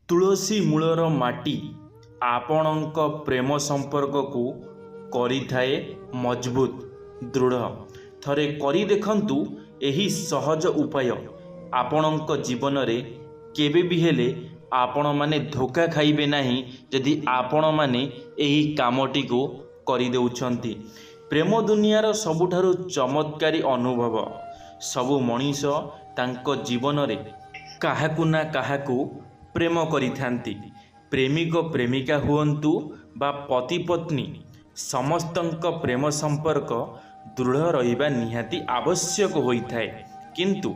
ତୁଳସୀ ମୂଳର ମାଟି ଆପଣଙ୍କ ପ୍ରେମ ସମ୍ପର୍କକୁ କରିଥାଏ ମଜବୁତ ଦୃଢ଼। ଥରେ କରି ଦେଖନ୍ତୁ ଏହି ସହଜ ଉପାୟ। ଆପଣଙ୍କ ଜୀବନରେ କେବେ ବି ହେଲେ ଆପଣମାନେ ଧୋକା ଖାଇବେ ନାହିଁ ଯଦି ଆପଣମାନେ ଏହି କାମଟିକୁ କରିଦେଉଛନ୍ତି। ପ୍ରେମ ଦୁନିଆର ସବୁଠାରୁ ଚମତ୍କାରୀ ଅନୁଭବ। ସବୁ ମଣିଷ ତାଙ୍କ ଜୀବନରେ କାହାକୁ ନା କାହାକୁ ପ୍ରେମ କରିଥାନ୍ତି। ପ୍ରେମିକ ପ୍ରେମିକା ହୁଅନ୍ତୁ ବା ପତି ପତ୍ନୀ, ସମସ୍ତଙ୍କ ପ୍ରେମ ସମ୍ପର୍କ ଦୃଢ଼ ରହିବା ନିହାତି ଆବଶ୍ୟକ ହୋଇଥାଏ। କିନ୍ତୁ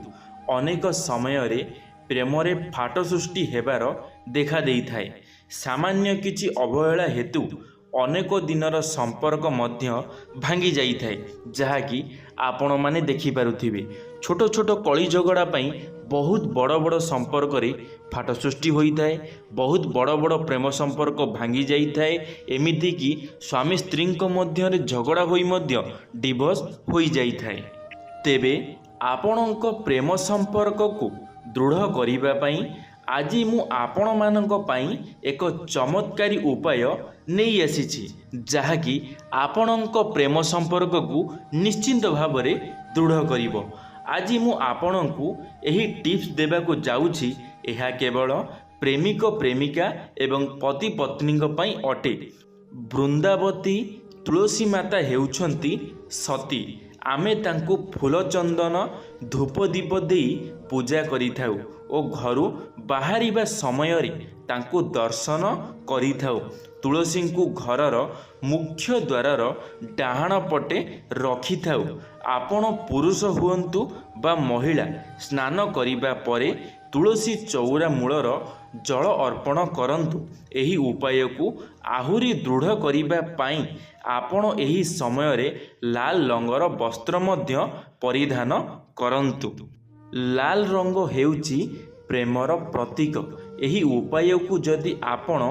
ଅନେକ ସମୟରେ ପ୍ରେମରେ ଫାଟ ସୃଷ୍ଟି ହେବାର ଦେଖା ଦେଇଥାଏ। ସାମାନ୍ୟ କିଛି ଅବହେଳା ହେତୁ ଅନେକ ଦିନର ସମ୍ପର୍କ ମଧ୍ୟ ଭାଙ୍ଗି ଯାଇଥାଏ, ଯାହାକି ଆପଣମାନେ ଦେଖିପାରୁଥିବେ। ଛୋଟ ଛୋଟ କଳି ଝଗଡ଼ା ପାଇଁ ବହୁତ ବଡ଼ ବଡ଼ ସମ୍ପର୍କରେ ଫାଟ ସୃଷ୍ଟି ହୋଇଥାଏ। ବହୁତ ବଡ଼ ବଡ଼ ପ୍ରେମ ସମ୍ପର୍କ ଭାଙ୍ଗି ଯାଇଥାଏ। ଏମିତିକି ସ୍ୱାମୀ ସ୍ତ୍ରୀଙ୍କ ମଧ୍ୟରେ ଝଗଡ଼ା ହୋଇ ମଧ୍ୟ ଡିଭୋର୍ସ ହୋଇଯାଇଥାଏ। ତେବେ ଆପଣଙ୍କ ପ୍ରେମ ସମ୍ପର୍କକୁ ଦୃଢ଼ କରିବା ପାଇଁ ଆଜି ମୁଁ ଆପଣମାନଙ୍କ ପାଇଁ ଏକ ଚମତ୍କାରୀ ଉପାୟ ନେଇ ଆସିଛି, ଯାହାକି ଆପଣଙ୍କ ପ୍ରେମ ସମ୍ପର୍କକୁ ନିଶ୍ଚିନ୍ତ ଭାବରେ ଦୃଢ଼ କରିବ। ଆଜି ମୁଁ ଆପଣଙ୍କୁ ଏହି ଟିପ୍ସ ଦେବାକୁ ଯାଉଛି। ଏହା କେବଳ ପ୍ରେମିକ ପ୍ରେମିକା ଏବଂ ପତି ପତ୍ନୀଙ୍କ ପାଇଁ ଅଟେ। ବୃନ୍ଦାବତୀ ତୁଳସୀ ମାତା ହେଉଛନ୍ତି ସତୀ। ଆମେ ତାଙ୍କୁ ଫୁଲ ଚନ୍ଦନ ଧୂପ ଦୀପ ଦେଇ ପୂଜା କରିଥାଉ ଓ ଘରୁ ବାହାରିବା ସମୟରେ ତାଙ୍କୁ ଦର୍ଶନ କରିଥାଉ। ତୁଳସୀଙ୍କୁ ଘରର ମୁଖ୍ୟ ଦ୍ୱାରର ଡାହାଣ ପଟେ ରଖିଥାଉ। ଆପଣ ପୁରୁଷ ହୁଅନ୍ତୁ ବା ମହିଳା, ସ୍ନାନ କରିବା ପରେ ତୁଳସୀ ଚଉରା ମୂଳର ଜଳ ଅର୍ପଣ କରନ୍ତୁ। ଏହି ଉପାୟକୁ ଆହୁରି ଦୃଢ଼ କରିବା ପାଇଁ ଆପଣ ଏହି ସମୟରେ ଲାଲ ରଙ୍ଗର ବସ୍ତ୍ର ମଧ୍ୟ ପରିଧାନ କରନ୍ତୁ। ଲାଲ ରଙ୍ଗ ହେଉଛି ପ୍ରେମର ପ୍ରତୀକ। ଏହି ଉପାୟକୁ ଯଦି ଆପଣ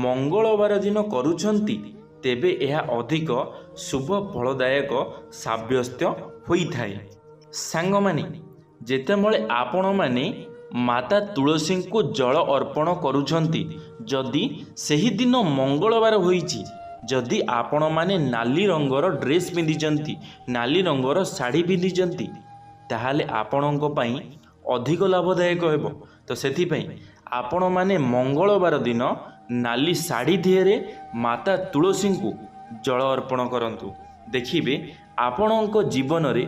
ମଙ୍ଗଳବାର ଦିନ କରୁଛନ୍ତି, ତେବେ ଏହା ଅଧିକ ଶୁଭ ଫଳଦାୟକ ସାବ୍ୟସ୍ତ ହୋଇଥାଏ। ସାଙ୍ଗମାନେ, ଯେତେବେଳେ ଆପଣମାନେ ମାତା ତୁଳସୀଙ୍କୁ ଜଳ ଅର୍ପଣ କରୁଛନ୍ତି, ଯଦି ସେହିଦିନ ମଙ୍ଗଳବାର ହୋଇଛି, ଯଦି ଆପଣମାନେ ନାଲି ରଙ୍ଗର ଡ୍ରେସ୍ ପିନ୍ଧିଛନ୍ତି, ନାଲି ରଙ୍ଗର ଶାଢ଼ୀ ପିନ୍ଧିଛନ୍ତି, ତାହେଲେ ଆପଣଙ୍କ ପାଇଁ ଅଧିକ ଲାଭଦାୟକ ହେବ। ତ ସେଥିପାଇଁ ଆପଣମାନେ ମଙ୍ଗଳବାର ଦିନ ନାଲି ଶାଢ଼ୀ ଦିହରେ ମାତା ତୁଳସୀଙ୍କୁ ଜଳ ଅର୍ପଣ କରନ୍ତୁ। ଦେଖିବେ ଆପଣଙ୍କ ଜୀବନରେ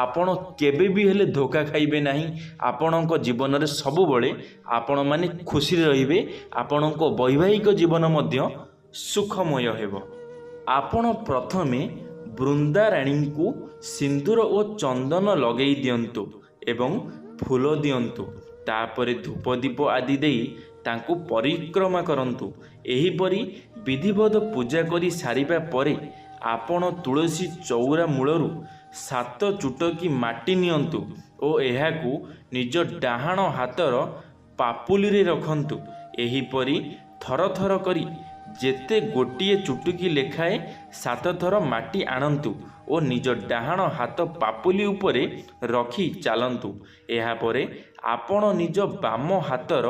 ଆପଣ କେବେ ବି ହେଲେ ଧୋକା ଖାଇବେ ନାହିଁ। ଆପଣଙ୍କ ଜୀବନରେ ସବୁବେଳେ ଆପଣମାନେ ଖୁସିରେ ରହିବେ। ଆପଣଙ୍କ ବୈବାହିକ ଜୀବନ ମଧ୍ୟ ସୁଖମୟ ହେବ। ଆପଣ ପ୍ରଥମେ ବୃନ୍ଦାରାଣୀଙ୍କୁ ସିନ୍ଦୁର ଓ ଚନ୍ଦନ ଲଗାଇ ଦିଅନ୍ତୁ ଏବଂ ଫୁଲ ଦିଅନ୍ତୁ। ତାପରେ ଧୂପ ଦୀପ ଆଦି ଦେଇ ତାଙ୍କୁ ପରିକ୍ରମା କରନ୍ତୁ। ଏହିପରି ବିଧିବଦ୍ଧ ପୂଜା କରି ସାରିବା ପରେ ଆପଣ ତୁଳସୀ ଚଉରା ମୂଳରୁ 7 ଚୁଟକି ମାଟି ନିଅନ୍ତୁ ଓ ଏହାକୁ ନିଜ ଡାହାଣ ହାତର ପାପୁଲିରେ ରଖନ୍ତୁ। ଏହିପରି ଥର ଥର କରି ଯେତେ ଗୋଟିଏ ଚୁଟୁକି ଲେଖାଏଁ 7 ଥର ମାଟି ଆଣନ୍ତୁ ଓ ନିଜ ଡାହାଣ ହାତ ପାପୁଲି ଉପରେ ରଖି ଚାଲନ୍ତୁ। ଏହାପରେ ଆପଣ ନିଜ ବାମ ହାତର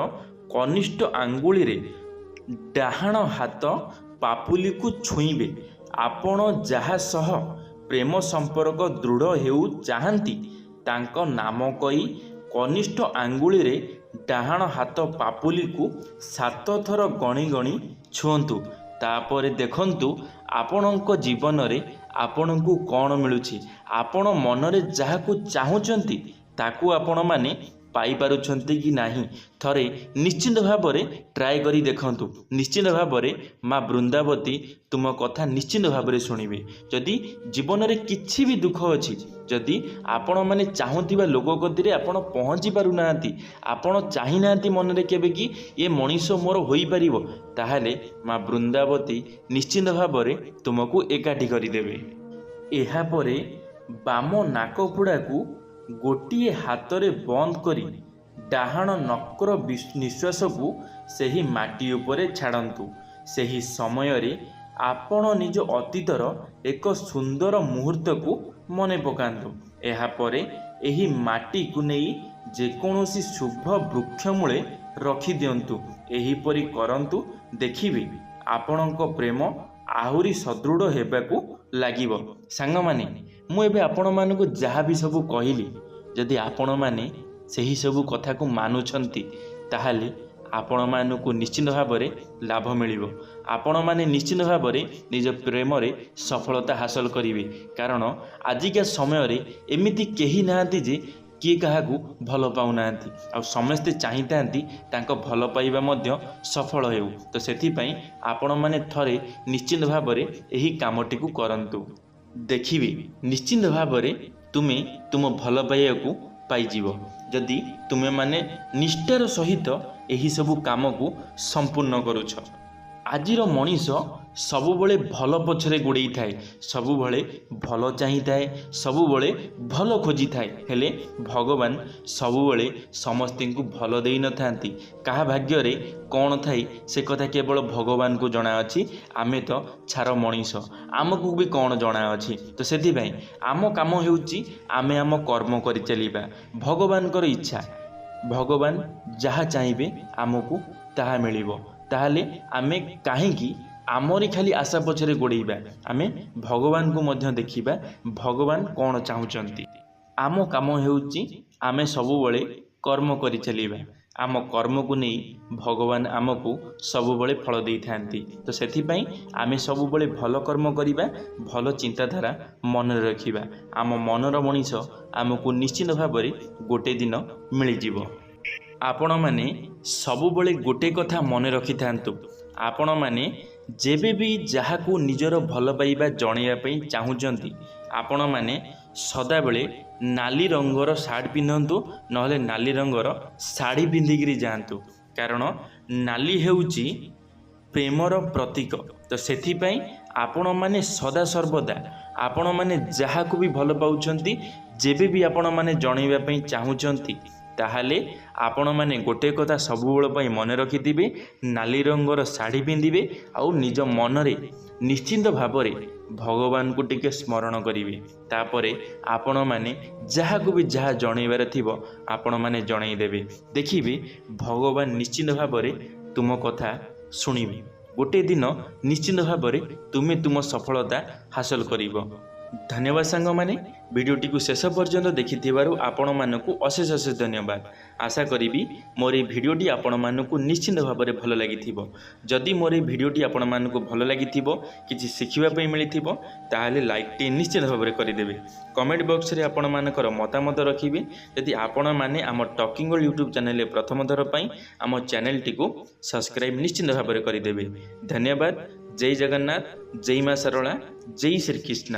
କନିଷ୍ଠ ଆଙ୍ଗୁଳିରେ ଡାହାଣ ହାତ ପାପୁଲିକୁ ଛୁଇଁବେ। ଆପଣ ଯାହା ସହ ପ୍ରେମ ସମ୍ପର୍କ ଦୃଢ଼ ହେଉ ଚାହାନ୍ତି, ତାଙ୍କ ନାମ କହି କନିଷ୍ଠ ଆଙ୍ଗୁଳିରେ ଡାହାଣ ହାତ ପାପୁଲିକୁ 7 ଥର ଗଣି ଗଣି ଛୁଅନ୍ତୁ। ତାପରେ ଦେଖନ୍ତୁ ଆପଣଙ୍କ ଜୀବନରେ ଆପଣଙ୍କୁ କ'ଣ ମିଳୁଛି। ଆପଣ ମନରେ ଯାହାକୁ ଚାହୁଁଛନ୍ତି ତାକୁ ଆପଣମାନେ ପାଇପାରୁଛନ୍ତି କି ନାହିଁ, ଥରେ ନିଶ୍ଚିନ୍ତ ଭାବରେ ଟ୍ରାଏ କରି ଦେଖନ୍ତୁ। ନିଶ୍ଚିନ୍ତ ଭାବରେ ମା ବୃନ୍ଦାବତୀ ତୁମ କଥା ନିଶ୍ଚିନ୍ତ ଭାବରେ ଶୁଣିବେ। ଯଦି ଜୀବନରେ କିଛି ବି ଦୁଃଖ ଅଛି, ଯଦି ଆପଣମାନେ ଚାହୁଁଥିବା ଲୋକ କତିରେ ଆପଣ ପହଞ୍ଚି ପାରୁନାହାନ୍ତି, ଆପଣ ଚାହିଁନାହାନ୍ତି ମନରେ କେବେ କି ଏ ମଣିଷ ମୋର ହୋଇପାରିବ, ତାହେଲେ ମା ବୃନ୍ଦାବତୀ ନିଶ୍ଚିନ୍ତ ଭାବରେ ତୁମକୁ ଏକାଠି କରିଦେବେ। ଏହାପରେ ବାମ ନାକପୁଡ଼ାକୁ ଗୋଟିଏ ହାତରେ ବନ୍ଦ କରି ଡାହାଣ ନକ୍ର ନିଶ୍ୱାସକୁ ସେହି ମାଟି ଉପରେ ଛାଡ଼ନ୍ତୁ। ସେହି ସମୟରେ ଆପଣ ନିଜ ଅତୀତର ଏକ ସୁନ୍ଦର ମୁହୂର୍ତ୍ତକୁ ମନେ ପକାନ୍ତୁ। ଏହାପରେ ଏହି ମାଟିକୁ ନେଇ ଯେକୌଣସି ଶୁଭ ବୃକ୍ଷ ମୂଳେ ରଖିଦିଅନ୍ତୁ। ଏହିପରି କରନ୍ତୁ, ଦେଖିବେ ଆପଣଙ୍କ ପ୍ରେମ ଆହୁରି ସଦୃଢ଼ ହେବାକୁ ଲାଗିବ। ସାଙ୍ଗମାନେ, ମୁଁ ଏବେ ଆପଣମାନଙ୍କୁ ଯାହା ବି ସବୁ କହିଲି, ଯଦି ଆପଣମାନେ ସେହି ସବୁ କଥାକୁ ମାନୁଛନ୍ତି ତାହେଲେ ଆପଣମାନଙ୍କୁ ନିଶ୍ଚିନ୍ତ ଭାବରେ ଲାଭ ମିଳିବ। ଆପଣମାନେ ନିଶ୍ଚିନ୍ତ ଭାବରେ ନିଜ ପ୍ରେମରେ ସଫଳତା ହାସଲ କରିବେ। କାରଣ ଆଜିକା ସମୟରେ ଏମିତି କେହି ନାହାନ୍ତି ଯେ କିଏ କାହାକୁ ଭଲ ପାଉନାହାନ୍ତି, ଆଉ ସମସ୍ତେ ଚାହିଁଥାନ୍ତି ତାଙ୍କ ଭଲ ପାଇବା ମଧ୍ୟ ସଫଳ ହେଉ। ତ ସେଥିପାଇଁ ଆପଣମାନେ ଥରେ ନିଶ୍ଚିନ୍ତ ଭାବରେ ଏହି କାମଟିକୁ କରନ୍ତୁ, ଦେଖିବେ ନିଶ୍ଚିନ୍ତ ଭାବରେ ତୁମେ ତୁମ ଭଲ ପାଇବାକୁ ପାଇଯିବ। ଯଦି ତୁମେମାନେ ନିଷ୍ଠାର ସହିତ ଏହିସବୁ କାମକୁ ସମ୍ପୂର୍ଣ୍ଣ କରୁଛ। ଆଜିର ମଣିଷ ସବୁବେଳେ ଭଲ ପଛରେ ଗୋଡ଼େଇଥାଏ, ସବୁବେଳେ ଭଲ ଚାହିଁଥାଏ, ସବୁବେଳେ ଭଲ ଖୋଜିଥାଏ। ହେଲେ ଭଗବାନ ସବୁବେଳେ ସମସ୍ତଙ୍କୁ ଭଲ ଦେଇନଥାନ୍ତି। କାହା ଭାଗ୍ୟରେ କ'ଣ ଥାଏ ସେ କଥା କେବଳ ଭଗବାନଙ୍କୁ ଜଣାଅଛି। ଆମେ ତ ଛାର ମଣିଷ, ଆମକୁ ବି କ'ଣ ଜଣାଅଛି। ତ ସେଥିପାଇଁ ଆମ କାମ ହେଉଛି ଆମେ ଆମ କର୍ମ କରିଚାଲିବା। ଭଗବାନଙ୍କର ଇଚ୍ଛା, ଭଗବାନ ଯାହା ଚାହିଁବେ ଆମକୁ ତାହା ମିଳିବ। ତାହେଲେ ଆମେ କାହିଁକି ଆମରି ଖାଲି ଆଶା ପଛରେ ଗୋଡ଼େଇବା? ଆମେ ଭଗବାନଙ୍କୁ ମଧ୍ୟ ଦେଖିବା, ଭଗବାନ କ'ଣ ଚାହୁଁଛନ୍ତି। ଆମ କାମ ହେଉଛି ଆମେ ସବୁବେଳେ କର୍ମ କରିଚାଲିବା। ଆମ କର୍ମକୁ ନେଇ ଭଗବାନ ଆମକୁ ସବୁବେଳେ ଫଳ ଦେଇଥାନ୍ତି। ତ ସେଥିପାଇଁ ଆମେ ସବୁବେଳେ ଭଲ କର୍ମ କରିବା, ଭଲ ଚିନ୍ତାଧାରା ମନରେ ରଖିବା। ଆମ ମନର ମଣିଷ ଆମକୁ ନିଶ୍ଚିନ୍ତ ଭାବରେ ଗୋଟେ ଦିନ ମିଳିଯିବ। ଆପଣମାନେ ସବୁବେଳେ ଗୋଟେ କଥା ମନେ ରଖିଥାନ୍ତୁ, ଆପଣମାନେ ଯେବେ ବି ଯାହାକୁ ନିଜର ଭଲ ପାଇବା ଜଣାଇବା ପାଇଁ ଚାହୁଁଛନ୍ତି, ଆପଣମାନେ ସଦାବେଳେ ନାଲି ରଙ୍ଗର ସାର୍ଟ ପିନ୍ଧନ୍ତୁ, ନହେଲେ ନାଲି ରଙ୍ଗର ଶାଢ଼ୀ ପିନ୍ଧିକିରି ଯାଆନ୍ତୁ। କାରଣ ନାଲି ହେଉଛି ପ୍ରେମର ପ୍ରତୀକ। ତ ସେଥିପାଇଁ ଆପଣମାନେ ସଦାସର୍ବଦା ଆପଣମାନେ ଯାହାକୁ ବି ଭଲ ପାଉଛନ୍ତି, ଯେବେ ବି ଆପଣମାନେ ଜଣାଇବା ପାଇଁ ଚାହୁଁଛନ୍ତି, ତାହେଲେ ଆପଣମାନେ ଗୋଟେ କଥା ସବୁବେଳ ପାଇଁ ମନେ ରଖିଥିବେ, ନାଲି ରଙ୍ଗର ଶାଢ଼ୀ ପିନ୍ଧିବେ, ଆଉ ନିଜ ମନରେ ନିଶ୍ଚିନ୍ତ ଭାବରେ ଭଗବାନଙ୍କୁ ଟିକେ ସ୍ମରଣ କରିବେ। ତାପରେ ଆପଣମାନେ ଯାହାକୁ ବି ଯାହା ଜଣାଇବାର ଥିବ ଆପଣମାନେ ଜଣାଇଦେବେ। ଦେଖିବେ ଭଗବାନ ନିଶ୍ଚିନ୍ତ ଭାବରେ ତୁମ କଥା ଶୁଣିବେ। ଗୋଟେ ଦିନ ନିଶ୍ଚିନ୍ତ ଭାବରେ ତୁମେ ତୁମ ସଫଳତା ହାସଲ କରିବ। ଧନ୍ୟବାଦ ସାଙ୍ଗମାନେ, ଭିଡ଼ିଓଟିକୁ ଶେଷ ପର୍ଯ୍ୟନ୍ତ ଦେଖିଥିବାରୁ ଆପଣମାନଙ୍କୁ ଅଶେଷ ଅଶେଷ ଧନ୍ୟବାଦ। ଆଶା କରିବି ମୋର ଏହି ଭିଡ଼ିଓଟି ଆପଣମାନଙ୍କୁ ନିଶ୍ଚିନ୍ତ ଭାବରେ ଭଲ ଲାଗିଥିବ। ଯଦି ମୋର ଏହି ଭିଡ଼ିଓଟି ଆପଣମାନଙ୍କୁ ଭଲ ଲାଗିଥିବ, କିଛି ଶିଖିବା ପାଇଁ ମିଳିଥିବ, ତାହେଲେ ଲାଇକ୍ଟି ନିଶ୍ଚିନ୍ତ ଭାବରେ କରିଦେବେ। କମେଣ୍ଟ ବକ୍ସରେ ଆପଣମାନଙ୍କର ମତାମତ ରଖିବେ। ଯଦି ଆପଣମାନେ ଆମ ଟକିଂ ଗୋଲ୍ଡ ୟୁଟ୍ୟୁବ୍ ଚ୍ୟାନେଲରେ ପ୍ରଥମ ଥର ପାଇଁ ଆମ ଚ୍ୟାନେଲଟିକୁ ସବସ୍କ୍ରାଇବ୍ ନିଶ୍ଚିନ୍ତ ଭାବରେ କରିଦେବେ। ଧନ୍ୟବାଦ। ଜୟ ଜଗନ୍ନାଥ, ଜୟ ମା ଶାରଳା, ଜୟ ଶ୍ରୀକୃଷ୍ଣ।